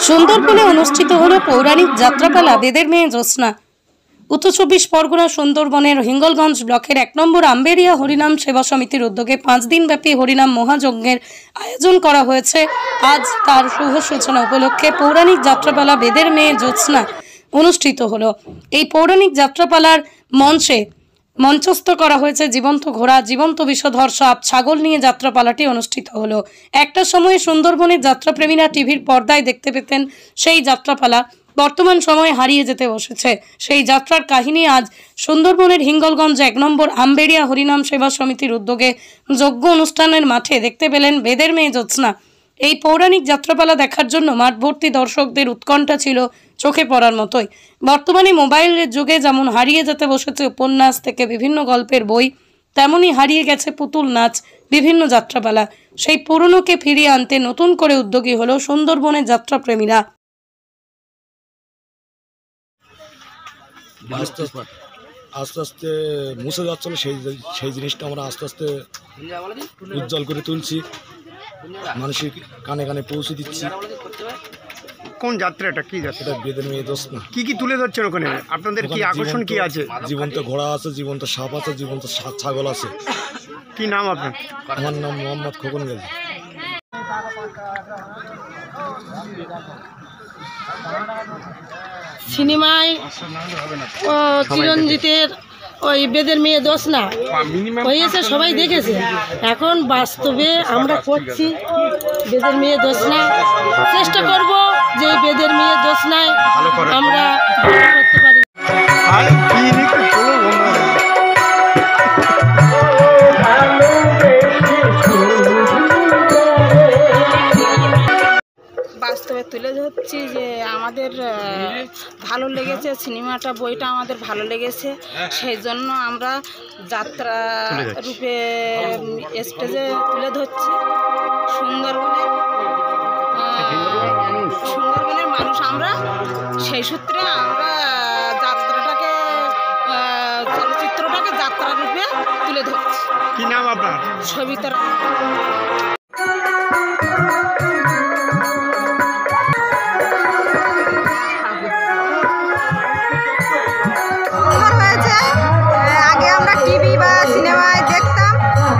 সুন্দরবনে অনুষ্ঠিত হলো পৌরাণিক যাত্রাপালা বেদের মেয়ে জ্যোৎস্না। উত্তর 24 পরগনা সুন্দরবনের হিঙ্গলগঞ্জ ব্লকের 1 নম্বর আম্বেরিয়া হরিনাম সেবা সমিতির উদ্যোগে 5 দিনব্যাপী হরিনাম মহাযজ্ঞের আয়োজন করা হয়েছে। আজ তার শুভ সূচনা উপলক্ষে পৌরাণিক যাত্রাপালা বেদের মেয়ে জ্যোৎস্না অনুষ্ঠিত হলো। এই পৌরাণিক যাত্রাপালার মঞ্চস্থ করা হয়েছে জীবন্ত ঘোড়া, জীবন্ত বিষধর সাপ, ছাগল নিয়ে যাত্রাপালাটি অনুষ্ঠিত হলো। একটা সময়ে সুন্দরবনের যাত্রাপ্রেমীরা টিভির পর্দায় দেখতে পেতেন সেই যাত্রাপালা বর্তমান সময়ে হারিয়ে যেতে বসেছে। সেই যাত্রার কাহিনী আজ সুন্দরবনের হিঙ্গলগঞ্জ 1 নম্বর আম্বেরিয়া হরিনাম সেবা সমিতির উদ্যোগে যজ্ঞ অনুষ্ঠানের মাঠে দেখতে পেলেন বেদের মেয়ে জ্যোৎস্না। এই পৌরাণিক যাত্রাপালা দেখার জন্য মাঠ ভর্তি দর্শকদের উৎকণ্ঠা ছিল চোখে পড়ার মতোই। বর্তমানে মোবাইলের যুগে যেমন হারিয়ে যেতে বসেছে উপন্যাস থেকে বিভিন্ন গল্পের বই, তেমনি হারিয়ে গেছে পুতুল নাচ, বিভিন্ন যাত্রাপালা। সেই পুরনোকে ফিরিয়ে আনতে নতুন করে উদ্যোগী হলো সুন্দরবনের যাত্রাপ্রেমীরা। আস্তে আস্তে মুছে যাচ্ছিল সেই জিনিসটা আমরা আস্তে আস্তে উজ্জ্বল করে তুলছি, মানুষের কানে কানে পৌঁছে দিচ্ছি। কোন যাত্রা এটা? কি যাত্রা? এটা বেদের মেয়ে জ্যোৎস্না। কি কি তুলে ধরছেন ওখানে? আপনাদের কি আকর্ষণ কি আছে? জীবন্ত ঘোড়া আছে, জীবন্ত সাপ আছে, জীবন্ত ছাগল আছে। কি নাম আপনার? আমার নাম মোহাম্মদ খোকন গাজী। সিনেমায় চিরঞ্জিতের ওই বেদের মেয়ে জ্যোৎস্না হয়েছে, সবাই দেখেছে। এখন বাস্তবে আমরা করছি বেদের মেয়ে জ্যোৎস্না, চেষ্টা করব যে বেদের মেয়ে জ্যোৎস্নায় আমরা করতে পারি। বাস্তবে তুলে ধরছি যে আমাদের ভালো লেগেছে সিনেমাটা, বইটা আমাদের ভালো লেগেছে, সেই জন্য আমরা যাত্রা রূপে স্টেজে তুলে ধরছি। সুন্দরবনের মানুষ আমরা, সেই সূত্রে আমরা যাত্রাটাকে, চলচ্চিত্রটাকে যাত্রা রূপে তুলে ধরছি। কি নাম আপনার? সবিতা। আগে আমরা টিভি বা সিনেমায় দেখতাম,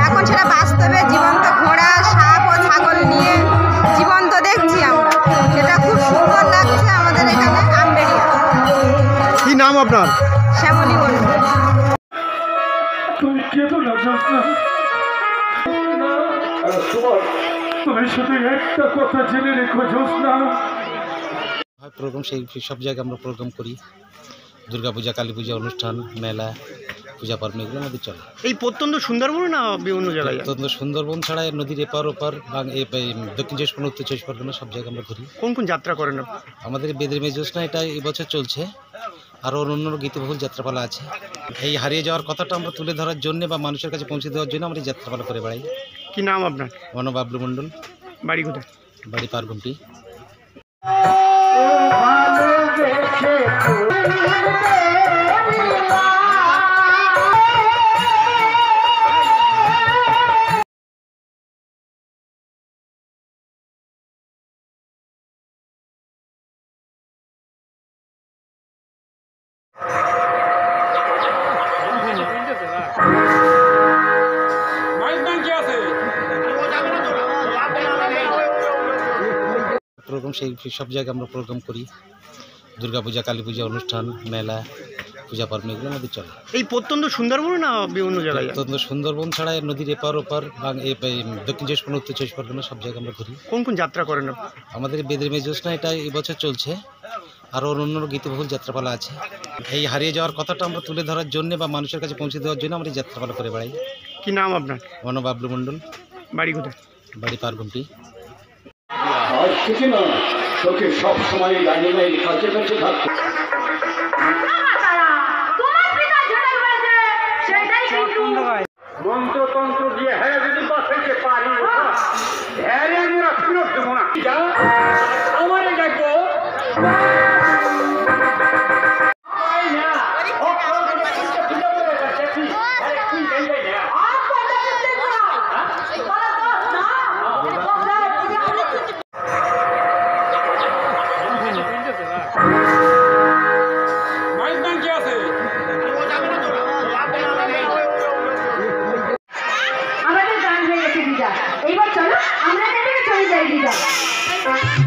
এখন সেটা বাস্তবে জীবন্ত ঘোড়া, সাপ ও ছাগল নিয়ে জীবন্ত দেখছি আমরা। সেটা খুব সুন্দর লাগছে আমাদের এখানে আম্বেরিয়া। কি নাম আপনার? শ্যামলী মন্ডল। তুমি কেঁদো না জ্যোৎস্না, তুমি শুধু একটা কথা জেনে রেখো জ্যোৎস্না। প্রোগ্রাম সেই সব জায়গায় আমরা প্রোগ্রাম করি, দুর্গাপূজা, কালী পূজা, অনুষ্ঠান, মেলা, পূজা পার্বণ, এগুলো আমাদের চলে। এই প্রত্যন্ত সুন্দরবন না বিভিন্ন জায়গায়? প্রত্যন্ত সুন্দরবন ছাড়া নদীর এপার ওপার দক্ষিণ 24 পরগনা, উত্তর 24 পরগনা সব জায়গায় আমরা ঘুরি। কোন কোন যাত্রা করেন? আমাদের বেদের মেয়ে জ্যোৎস্না এটা এবছর চলছে, আরও অন্য গীতবহুল যাত্রাপালা আছে। এই হারিয়ে যাওয়ার কথাটা আমরা তুলে ধরার জন্য বা মানুষের কাছে পৌঁছে দেওয়ার জন্য আমরা এই যাত্রাপালা করে বেড়াই। কি নাম আপনার? আমার নাম বাবলু মণ্ডল। বাড়ি কোথায়? বাড়ি পারগুমটি। প্রোগ্রাম সেই সব জায়গায় আমরা প্রোগ্রাম করি, দুর্গাপূজা, কালী পূজা, অনুষ্ঠান, মেলা, পূজা পার্বণ, এগুলো আমাদের চলে। এই প্রত্যন্ত সুন্দরবন না বিভিন্ন জায়গায়? প্রত্যন্ত সুন্দরবন ছাড়া নদীর এপার ওপার দক্ষিণ 24 পরগনা, উত্তর 24 পরগনা সব জায়গায় আমরা ঘুরি। কোন কোন যাত্রা করেন? আমাদের বেদের মেয়ে জ্যোৎস্না এটা এবছর চলছে, আরও অন্য গীতবহুল যাত্রাপালা আছে। এই হারিয়ে যাওয়ার কথাটা আমরা তুলে ধরার জন্য বা মানুষের কাছে পৌঁছে দেওয়ার জন্য আমরা এই যাত্রাপালা করে বেড়াই। কি নাম আপনার? আমার নাম বাবলু মণ্ডল। বাড়ি কোথায়? বাড়ি পারগুমটি। আজ থেকে না, তোকে সব সময় লাইনে কাছে থাকতে। মন্ত্রতন্ত্র দিয়ে হ্যাঁ যদি বাঁচাইতে পারি, হ্যাঁ আমরা ফিরত দেবো না। আমার দেখবো নিউজ।